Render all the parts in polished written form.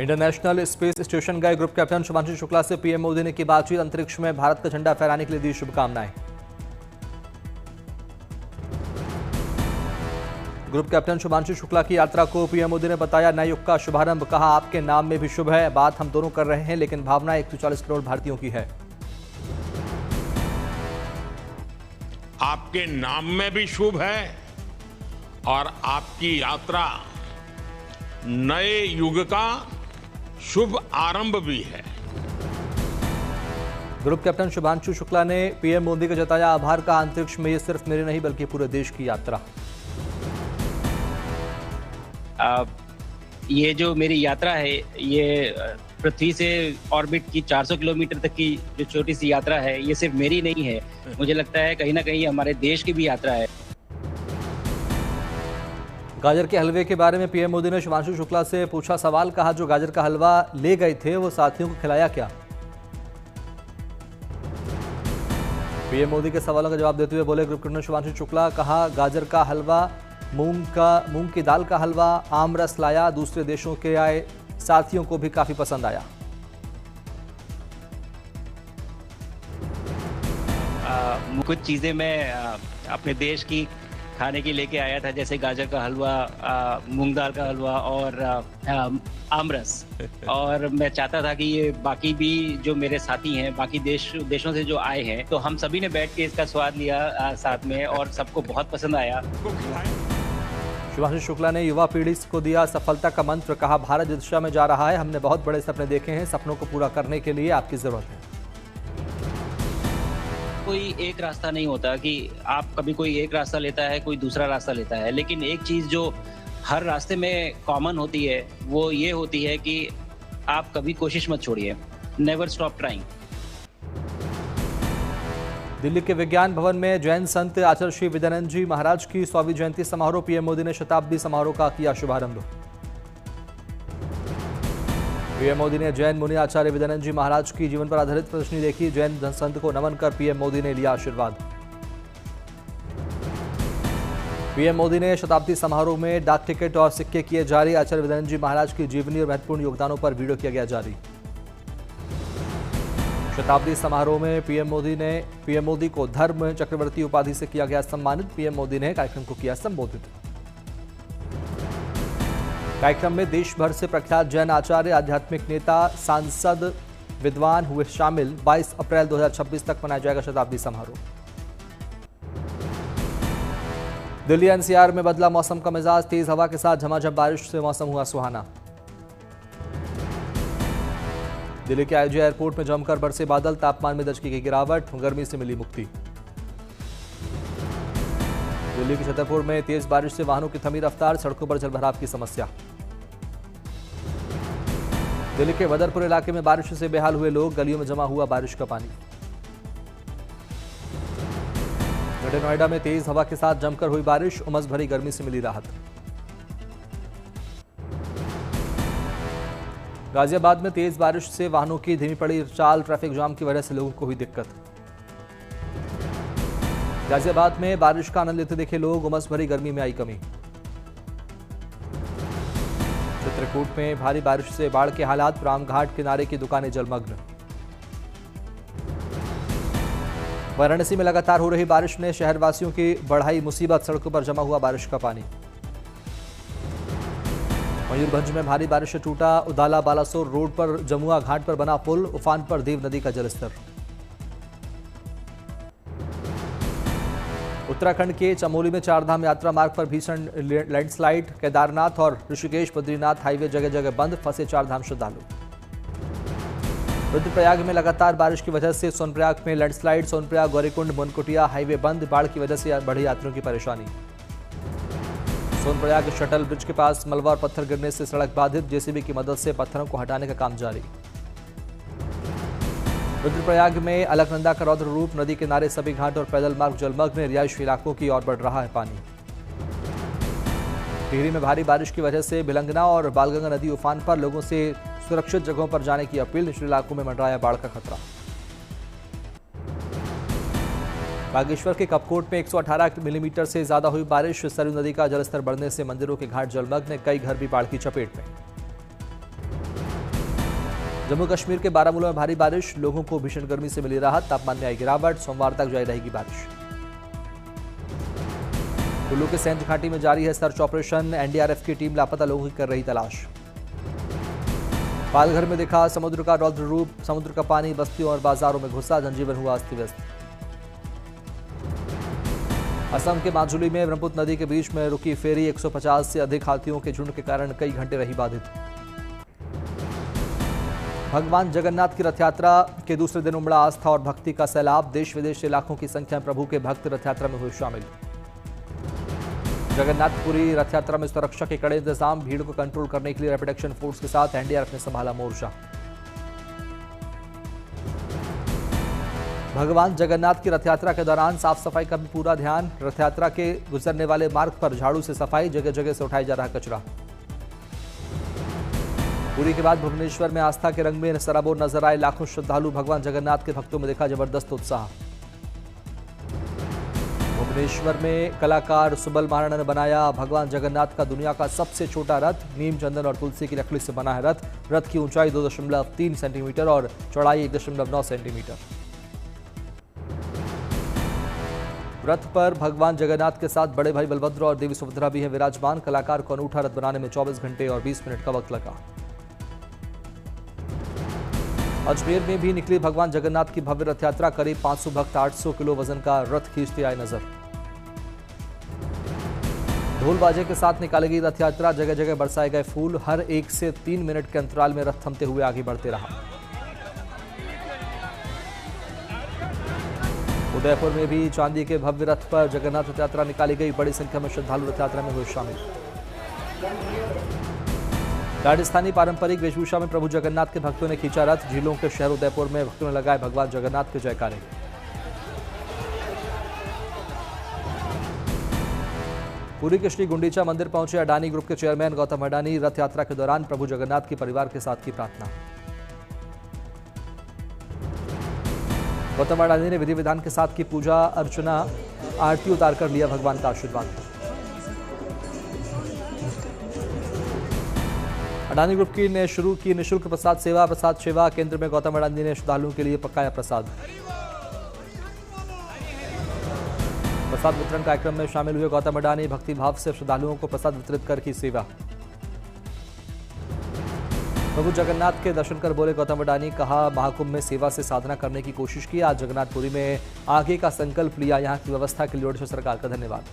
International space station गए group captain Shubhanshu Shukla से PM Modi ने की बातचीत। अंतरिक्ष में भारत का झंडा फहराने के लिए दी शुभकामनाएं। ग्रुप कैप्टन शुभांशु शुक्ला की यात्रा को पीएम मोदी ने बताया नए युग का शुभारंभ। कहा, आपके नाम में भी शुभ है। बात हम दोनों कर रहे हैं, लेकिन भावना 140 करोड़ भारतीयों की है। आपके नाम में भी शुभ है और आपकी यात्रा नए युग का शुभ आरंभ भी है। ग्रुप कैप्टन शुभांशु शुक्ला ने पीएम मोदी का जताया आभार। कहा, अंतरिक्ष में ये सिर्फ मेरी नहीं बल्कि पूरे देश की यात्रा। ये जो मेरी यात्रा है, ये पृथ्वी से ऑर्बिट की 400 किलोमीटर तक की जो छोटी सी यात्रा है, ये सिर्फ मेरी नहीं है। मुझे लगता है कहीं ना कहीं हमारे देश की भी यात्रा है। गाजर के हलवे के बारे में पीएम मोदी ने शुभांशु शुक्ला से पूछा सवाल। कहा, जो गाजर का हलवा ले गए थे वो साथियों को खिलाया क्या? पीएम मोदी के सवालों का जवाब देते हुए बोले ग्रुप कैप्टन शुभांशु शुक्ला। कहा, गाजर का हलवा, मूंग की दाल का हलवा, आम रस लाया। दूसरे देशों के आए साथियों को भी काफी पसंद आया। कुछ चीजें मैं अपने देश की खाने की लेके आया था, जैसे गाजर का हलवा, मूंग दाल का हलवा और आमरस। और मैं चाहता था कि ये बाकी भी जो मेरे साथी हैं, बाकी देशों से जो आए हैं, तो हम सभी ने बैठ के इसका स्वाद लिया साथ में और सबको बहुत पसंद आया। शुभांशु शुक्ला ने युवा पीढ़ी को दिया सफलता का मंत्र। कहा, भारत जिस दिशा में जा रहा है, हमने बहुत बड़े सपने देखे हैं। सपनों को पूरा करने के लिए आपकी जरूरत है। कोई एक रास्ता नहीं होता कि आप कभी कोई एक रास्ता लेता है, कोई दूसरा रास्ता लेता है, लेकिन एक चीज जो हर रास्ते में कॉमन होती है वो ये होती है कि आप कभी कोशिश मत छोड़िए। Never stop trying. दिल्ली के विज्ञान भवन में जैन संत आचार्य श्री विद्यानंद जी महाराज की 100वीं जयंती समारोह। पीएम मोदी ने शताब्दी समारोह का किया शुभारंभ। पीएम मोदी ने जैन मुनि आचार्य विद्यानंद जी महाराज की जीवन पर आधारित प्रदर्शनी देखी। जैन संत को नमन कर पीएम मोदी ने लिया आशीर्वाद। पीएम मोदी ने शताब्दी समारोह में डाक टिकट और सिक्के किए जारी। आचार्य विद्यानंद जी महाराज की जीवनी और महत्वपूर्ण योगदानों पर वीडियो किया गया जारी। शताब्दी समारोह में पीएम मोदी को धर्म चक्रवर्ती उपाधि से किया गया सम्मानित। पीएम मोदी ने कार्यक्रम को किया संबोधित। कार्यक्रम में देश भर से प्रख्यात जैन आचार्य, आध्यात्मिक नेता, सांसद, विद्वान हुए शामिल। 22 अप्रैल 2026 तक मनाया जाएगा शताब्दी समारोह। दिल्ली एनसीआर में बदला मौसम का मिजाज। तेज हवा के साथ झमाझम बारिश से मौसम हुआ सुहाना। दिल्ली के आईजी एयरपोर्ट में जमकर बरसे बादल। तापमान में दर्ज की गई गिरावट। गर्मी से मिली मुक्ति। दिल्ली के छतरपुर में तेज बारिश से वाहनों की थमी रफ्तार। सड़कों पर जलभराव की समस्या। दिल्ली के बदरपुर इलाके में बारिश से बेहाल हुए लोग। गलियों में जमा हुआ बारिश का पानी। ग्रेटर नोएडा में तेज हवा के साथ जमकर हुई बारिश। उमस भरी गर्मी से मिली राहत। गाजियाबाद में तेज बारिश से वाहनों की धीमी पड़ी चाल। ट्रैफिक जाम की वजह से लोगों को हुई दिक्कत। गाजियाबाद में बारिश का आनंद लेते देखे लोग। उमस भरी गर्मी में आई कमी। चित्रकूट में भारी बारिश से बाढ़ के हालात। रामघाट किनारे की दुकानें जलमग्न। वाराणसी में लगातार हो रही बारिश ने शहरवासियों की बढ़ाई मुसीबत। सड़कों पर जमा हुआ बारिश का पानी। मयूरभंज में भारी बारिश से टूटा उदाला बालासोर रोड पर जमुआ घाट पर बना पुल। उफान पर देव नदी का जलस्तर। उत्तराखंड के चमोली में चारधाम यात्रा मार्ग पर भीषण लैंडस्लाइड। केदारनाथ और ऋषिकेश बद्रीनाथ हाईवे जगह जगह बंद। फंसे चारधाम श्रद्धालु। रुद्रप्रयाग में लगातार बारिश की वजह से सोनप्रयाग में लैंडस्लाइड। सोनप्रयाग गौरीकुंड मुनकुटिया हाईवे बंद। बाढ़ की वजह से बढ़ी यात्रियों की परेशानी। सोनप्रयाग शटल ब्रिज के पास मलबा और पत्थर गिरने से सड़क बाधित। जेसीबी की मदद से पत्थरों को हटाने का काम जारी। रुद्रप्रयाग में अलकनंदा का रौद्र रूप। नदी किनारे सभी घाट और पैदल मार्ग जलमग्न। रिहायशी इलाकों की ओर बढ़ रहा है पानी। टिहरी में भारी बारिश की वजह से भिलंगना और बालगंगा नदी उफान पर। लोगों से सुरक्षित जगहों पर जाने की अपील। निचले इलाकों में मंडराया बाढ़ का खतरा। बागेश्वर के कपकोट में 118 मिलीमीटर से ज्यादा हुई बारिश। सरयू नदी का जलस्तर बढ़ने से मंदिरों के घाट जलमग्न। कई घर भी बाढ़ की चपेट में। जम्मू कश्मीर के बारामूला में भारी बारिश, लोगों को भीषण गर्मी से मिली राहत, तापमान में आई गिरावट, सोमवार तक जारी रहेगी बारिश। कुल्लू के सैंज घाटी में जारी है सर्च ऑपरेशन, एनडीआरएफ की टीम लापता लोगों की कर रही तलाश। पालघर में दिखा समुद्र का रौद्र रूप, समुद्र का पानी बस्तियों और बाजारों में घुसा, जनजीवन हुआ अस्त व्यस्त। असम के माजुली में ब्रह्मपुत्र नदी के बीच में रुकी फेरी, 150 से अधिक हाथियों के झुंड के कारण कई घंटे रही बाधित। भगवान जगन्नाथ की रथ यात्रा के दूसरे दिन उमड़ा आस्था और भक्ति का सैलाब, देश विदेश से लाखों की संख्या में प्रभु के भक्त रथ यात्रा में हुए शामिल। जगन्नाथपुरी रथ यात्रा में सुरक्षा के कड़े इंतजाम, भीड़ को कंट्रोल करने के लिए रैपिड एक्शन फोर्स के साथ एनडीआरएफ ने संभाला मोर्चा। भगवान जगन्नाथ की रथ यात्रा के दौरान साफ सफाई का भी पूरा ध्यान, रथ यात्रा के गुजरने वाले मार्ग पर झाड़ू से सफाई, जगह जगह से उठाया जा रहा कचरा। पुरी के बाद भुवनेश्वर में आस्था के रंग में सराबोर नजर आए लाखों श्रद्धालु, भगवान जगन्नाथ के भक्तों में देखा जबरदस्त उत्साह। भुवनेश्वर में कलाकार सुबल महाराणा ने बनाया भगवान जगन्नाथ का दुनिया का सबसे छोटा रथ, नीम, चंदन और तुलसी की लकड़ी से बना है रथ। रथ की ऊंचाई 2.3 सेंटीमीटर और चौड़ाई 1.9 सेंटीमीटर। रथ पर भगवान जगन्नाथ के साथ बड़े भाई बलभद्र और देवी सुभद्रा भी हैं विराजमान। कलाकार को अनूठा रथ बनाने में 24 घंटे और 20 मिनट का वक्त लगा। अजमेर में भी निकली भगवान जगन्नाथ की भव्य रथ यात्रा, करीब 500 भक्त 800 किलो वजन का रथ खींचते आए नजर। ढोल बाजे के साथ निकाली गई रथ यात्रा, जगह जगह बरसाए गए फूल, हर 1 से 3 मिनट के अंतराल में रथ थमते हुए आगे बढ़ते रहा। उदयपुर में भी चांदी के भव्य रथ पर जगन्नाथ रथ यात्रा निकाली गई, बड़ी संख्या में श्रद्धालु रथ यात्रा में हुए शामिल। राजस्थानी पारंपरिक वेशभूषा में प्रभु जगन्नाथ के भक्तों ने खींचा रथ, झीलों के शहर उदयपुर में भक्तों ने लगाए भगवान जगन्नाथ के जयकारे। पुरी के श्री गुंडीचा मंदिर पहुंचे अडानी ग्रुप के चेयरमैन गौतम अडानी, रथ यात्रा के दौरान प्रभु जगन्नाथ के परिवार के साथ की प्रार्थना। गौतम अडानी ने विधि विधान के साथ की पूजा अर्चना, आरती उतारकर लिया भगवान का आशीर्वाद। अडानी ग्रुप की ने शुरू की निःशुल्क प्रसाद सेवा केंद्र में गौतम अडानी ने श्रद्धालुओं के लिए पकाया प्रसाद। प्रसाद वितरण कार्यक्रम में शामिल हुए गौतम अडानी, भक्ति भाव से श्रद्धालुओं को प्रसाद वितरित कर की सेवा। प्रभु जगन्नाथ के दर्शन कर बोले गौतम अडानी, कहा महाकुंभ में सेवा से साधना करने की कोशिश की, आज जगन्नाथपुरी में आगे का संकल्प लिया, यहाँ की व्यवस्था के लिए ओडिशा सरकार का धन्यवाद।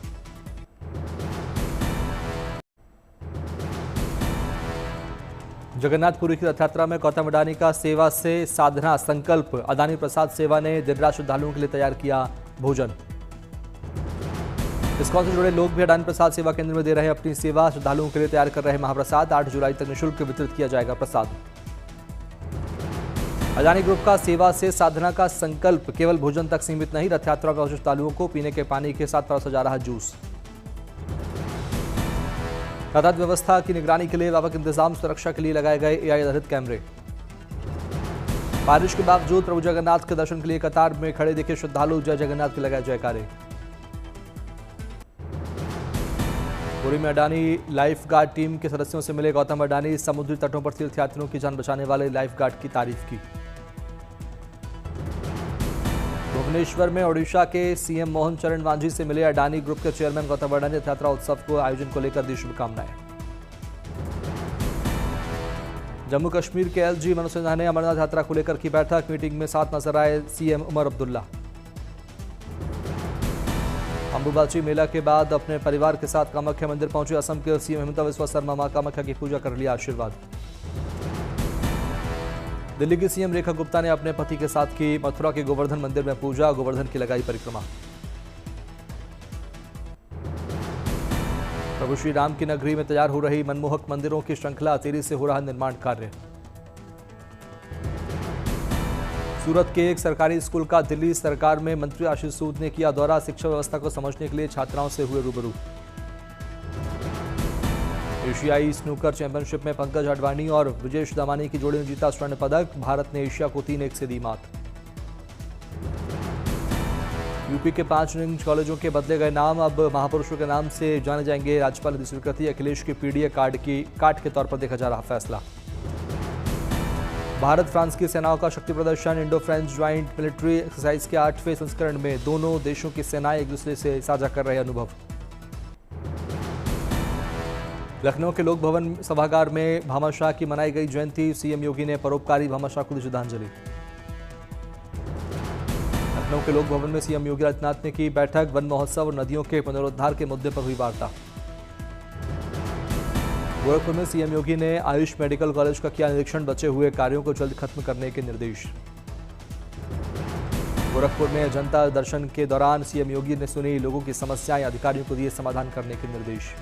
जगन्नाथपुरी की रथ यात्रा में गौतम अडानी का सेवा से साधना संकल्प, अडानी प्रसाद सेवा ने दिन रात श्रद्धालुओं के लिए तैयार किया भोजन। इस्कॉन से जुड़े लोग भी अडानी प्रसाद सेवा केंद्र में दे रहे हैं अपनी सेवा, श्रद्धालुओं के लिए तैयार कर रहे महाप्रसाद, 8 जुलाई तक निःशुल्क वितरित किया जाएगा प्रसाद। अडानी ग्रुप का सेवा से साधना का संकल्प केवल भोजन तक सीमित नहीं, रथ यात्रा में श्रद्धालुओं को पीने के पानी के साथ परोसा जा रहा जूस। यातायात व्यवस्था की निगरानी के लिए व्यापक इंतजाम, सुरक्षा के लिए लगाए गए एआई आधारित कैमरे। बारिश के बावजूद प्रभु जगन्नाथ के दर्शन के लिए कतार में खड़े दिखे श्रद्धालु, जय जगन्नाथ के लगाए जयकारे। पुरी में अडानी लाइफ गार्ड टीम के सदस्यों से मिले गौतम अडानी, समुद्री तटों पर तीर्थयात्रियों की जान बचाने वाले लाइफ गार्ड की तारीफ की। भुवनेश्वर में ओडिशा के सीएम मोहन चरण मांझी से मिले अडानी ग्रुप के चेयरमैन गौतम अडानी ने यात्रा उत्सव को आयोजन को लेकर दी शुभकामनाएं। जम्मू कश्मीर के एलजी मनोज सिन्हा ने अमरनाथ यात्रा को लेकर की बैठक, मीटिंग में साथ नजर आए सीएम उमर अब्दुल्ला। अंबुबाची मेला के बाद अपने परिवार के साथ कामाख्या मंदिर पहुंचे असम के सीएम हिमंता बिस्वा शर्मा, मां कामाख्या की पूजा कर लिया आशीर्वाद। दिल्ली की सीएम रेखा गुप्ता ने अपने पति के साथ की मथुरा के गोवर्धन मंदिर में पूजा, गोवर्धन की लगाई परिक्रमा। प्रभु श्री राम की नगरी में तैयार हो रही मनमोहक मंदिरों की श्रृंखला, तेजी से हो रहा निर्माण कार्य। सूरत के एक सरकारी स्कूल का दिल्ली सरकार में मंत्री आशीष सूद ने किया दौरा, शिक्षा व्यवस्था को समझने के लिए छात्राओं से हुए रूबरू। एशियाई स्नूकर चैंपियनशिप में पंकज अडवाणी और विजेश दामानी की जोड़ी ने जीता स्वर्ण पदक, भारत ने एशिया को 3-1 से दी मात। यूपी के 5 इंजीनियरिंग कॉलेजों के बदले गए नाम, अब महापुरुषों के नाम से जाने जाएंगे, राज्यपाल ने दी स्वीकृति, अखिलेश के पीडीए कार्ड के तौर पर देखा जा रहा फैसला। भारत फ्रांस की सेनाओं का शक्ति प्रदर्शन। Indo French joint military exercise के 8वें संस्करण में दोनों देशों की सेनाएं एक दूसरे से साझा कर रहे अनुभव। लखनऊ के लोक भवन सभागार में भामाशाह की मनाई गई जयंती। सीएम योगी ने परोपकारी भामाशाह को दी श्रद्धांजलि। लखनऊ के लोक भवन में सीएम योगी आदित्यनाथ ने की बैठक। वन महोत्सव और नदियों के पुनरुद्धार के मुद्दे पर हुई वार्ता। गोरखपुर में सीएम योगी ने आयुष मेडिकल कॉलेज का किया निरीक्षण। बचे हुए कार्यों को जल्द खत्म करने के निर्देश। गोरखपुर में जनता दर्शन के दौरान सीएम योगी ने सुनी लोगों की समस्याएं, अधिकारियों को दिए समाधान करने के निर्देश।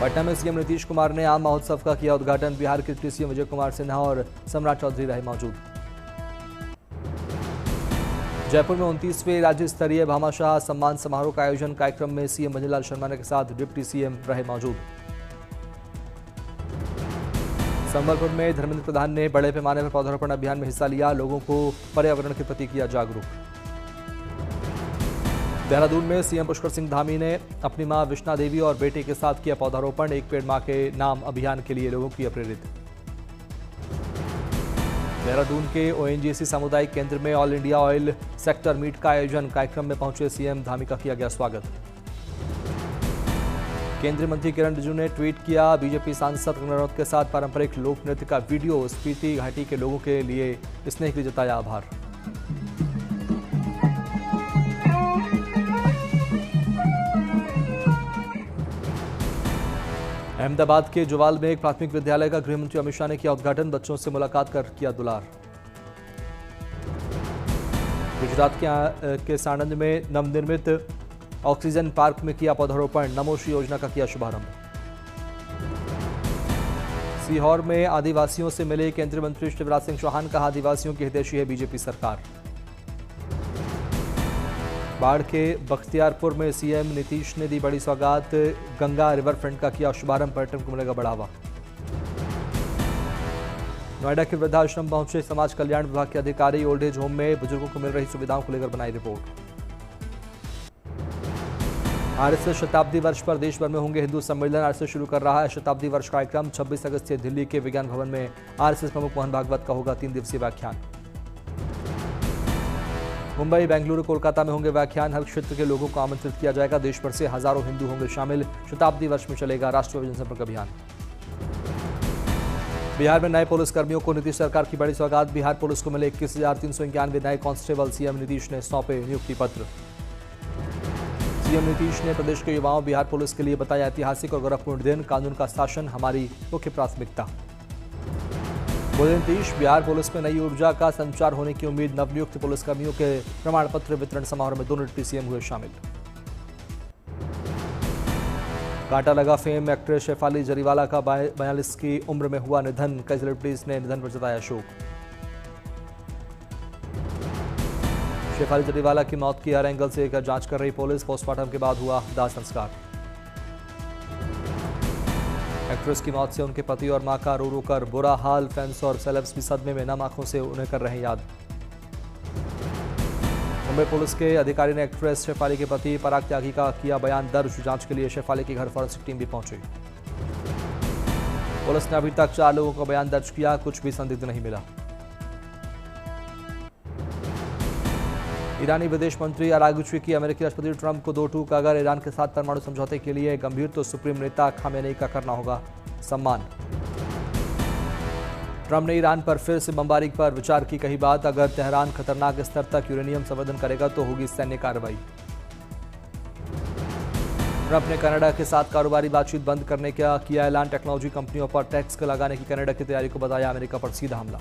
पटना में सीएम नीतीश कुमार ने आम महोत्सव का किया उद्घाटन। बिहार के डिप्टी सीएम विजय कुमार सिन्हा और सम्राट चौधरी रहे मौजूद। जयपुर में 29वें राज्य स्तरीय भामाशाह सम्मान समारोह का आयोजन। कार्यक्रम में सीएम भंजूलाल शर्मा के साथ डिप्टी सीएम रहे मौजूद। संबलपुर में धर्मेंद्र प्रधान ने बड़े पैमाने पर पौधारोपण अभियान में हिस्सा लिया। लोगों को पर्यावरण के प्रति किया जागरूक। देहरादून में सीएम पुष्कर सिंह धामी ने अपनी मां विष्णा देवी और बेटे के साथ किया पौधारोपण। एक पेड़ मां के नाम अभियान के लिए लोगों किया प्रेरित। देहरादून के ओएनजीसी सामुदायिक केंद्र में all India oil sector meet का आयोजन। कार्यक्रम में पहुंचे सीएम धामी का किया गया स्वागत। केंद्रीय मंत्री किरण रिजिजू ने ट्वीट किया, बीजेपी सांसद कंगना रनौत के साथ पारंपरिक लोक नृत्य का वीडियो। स्पीति घाटी के लोगों के लिए स्नेह के लिए जताया आभार। अहमदाबाद के जुवाल में एक प्राथमिक विद्यालय का गृह मंत्री अमित शाह ने किया उद्घाटन। बच्चों से मुलाकात कर किया दुलार। गुजरात के साणंद में नवनिर्मित ऑक्सीजन पार्क में किया पौधारोपण। नमोश्री योजना का किया शुभारंभ। सीहोर में आदिवासियों से मिले केंद्रीय मंत्री शिवराज सिंह चौहान। कहा, आदिवासियों की हितैषी है बीजेपी सरकार। बाढ़ के बख्तियारपुर में सीएम नीतीश ने दी बड़ी सौगात। गंगा रिवर फ्रंट का किया शुभारंभ। पर्यटन को मिलेगा बढ़ावा। नोएडा के वृद्धाश्रम पहुंचे समाज कल्याण विभाग के अधिकारी। ओल्ड एज होम में बुजुर्गों को मिल रही सुविधाओं को लेकर बनाई रिपोर्ट। आरएसएस शताब्दी वर्ष पर देश भर में होंगे हिंदू सम्मेलन। आरएसएस शुरू कर रहा है शताब्दी वर्ष कार्यक्रम। 26 अगस्त से दिल्ली के विज्ञान भवन में आरएसएस प्रमुख मोहन भागवत का होगा 3 दिवसीय व्याख्यान। मुंबई, बेंगलुरु, कोलकाता में होंगे व्याख्यान। हर क्षेत्र के लोगों को आमंत्रित किया जाएगा। देश भर से हजारों हिंदू होंगे शामिल। शताब्दी वर्ष में चलेगा राष्ट्रीय जनसंपर्क अभियान। बिहार में नए पुलिस कर्मियों को नीतीश सरकार की बड़ी सौगात। बिहार पुलिस को मिले 21,391 नए कांस्टेबल। सीएम नीतीश ने सौंपे नियुक्ति पत्र। सीएम नीतीश ने प्रदेश के युवाओं बिहार पुलिस के लिए बताया ऐतिहासिक और गौरवपूर्ण दिन। कानून का शासन हमारी मुख्य प्राथमिकता। बोले नीतीश, बिहार पुलिस में नई ऊर्जा का संचार होने की उम्मीद। नवनियुक्त पुलिसकर्मियों के प्रमाण पत्र वितरण समारोह में दोनों डिप्टी सीएम हुए शामिल। कांटा लगा फेम एक्ट्रेस शेफाली जरीवाला का 42 की उम्र में हुआ निधन। कई सेलिब्रिटीज ने निधन पर जताया शोक। शेफाली जरीवाला की मौत की हर एंगल से जांच कर रही पुलिस। पोस्टमार्टम के बाद हुआ दाह संस्कार। एक्ट्रेस की मौत से उनके पति और मां का रो रो कर बुरा हाल। फैंस और सेलेब्स भी सदमे में, नम आंखों से उन्हें कर रहे हैं याद। मुंबई पुलिस के अधिकारी ने एक्ट्रेस शेफाली के पति पराग त्यागी का किया बयान दर्ज। जांच के लिए शेफाली के घर फॉरेंसिक टीम भी पहुंची। पुलिस ने अभी तक 4 लोगों का बयान दर्ज किया। कुछ भी संदिग्ध नहीं मिला। ईरानी विदेश मंत्री अरागची की अमेरिकी राष्ट्रपति ट्रंप को 2 टूक। अगर ईरान के साथ परमाणु समझौते के लिए गंभीर तो सुप्रीम नेता खामेनेई का करना होगा सम्मान। ट्रंप ने ईरान पर फिर से बमबारी पर विचार की कही बात। अगर तेहरान खतरनाक स्तर तक यूरेनियम संवर्धन करेगा तो होगी सैन्य कार्रवाई। ट्रंप ने कनाडा के साथ कारोबारी बातचीत बंद करने का किया ऐलान। टेक्नोलॉजी कंपनियों पर टैक्स लगाने की कनाडा की तैयारी को बताया अमेरिका पर सीधा हमला।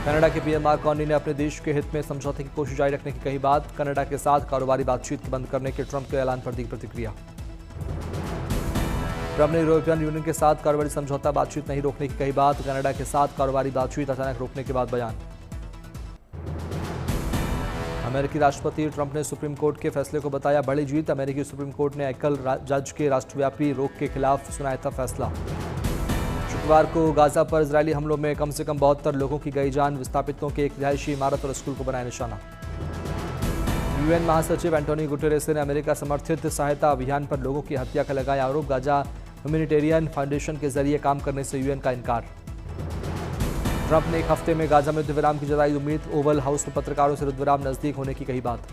कनाडा के पीएम मार्क कार्नी ने अपने देश के हित में समझौते की कोशिश जारी रखने की कही बात। कनाडा के साथ कारोबारी बातचीत बंद करने के ट्रंप के ऐलान पर दी प्रतिक्रिया। ट्रंप ने यूरोपियन यूनियन के साथ कारोबारी समझौता बातचीत नहीं रोकने की कही बात। कनाडा के साथ कारोबारी बातचीत अचानक रोकने के बाद बयान। अमेरिकी राष्ट्रपति ट्रंप ने सुप्रीम कोर्ट के फैसले को बताया बड़ी जीत। अमेरिकी सुप्रीम कोर्ट ने एकल जज के राष्ट्रव्यापी रोक के खिलाफ सुनाया था फैसला। शुक्रवार को गाजा पर इजरायली हमलों में कम से कम 72 लोगों की गई जान। विस्थापितों के एक रिहायशी इमारत और स्कूल को बनाया निशाना। यूएन महासचिव एंटोनियो गुटेरेस ने अमेरिका समर्थित सहायता अभियान पर लोगों की हत्या का लगाया आरोप। गाजा ह्यूमैनिटेरियन फाउंडेशन के जरिए काम करने से यूएन का इनकार। ट्रंप ने एक हफ्ते में गाजा में युद्धविराम की जताई उम्मीद। ओवल हाउस में पत्रकारों से युद्धविराम नजदीक होने की कही बात।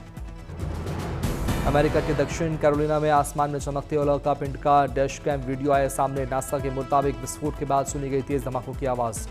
अमेरिका के दक्षिण कैरोलिना में आसमान में चमकते उल्कापिंड का डैश कैम वीडियो आया सामने। नासा के मुताबिक विस्फोट के बाद सुनी गई तेज धमाकों की आवाज।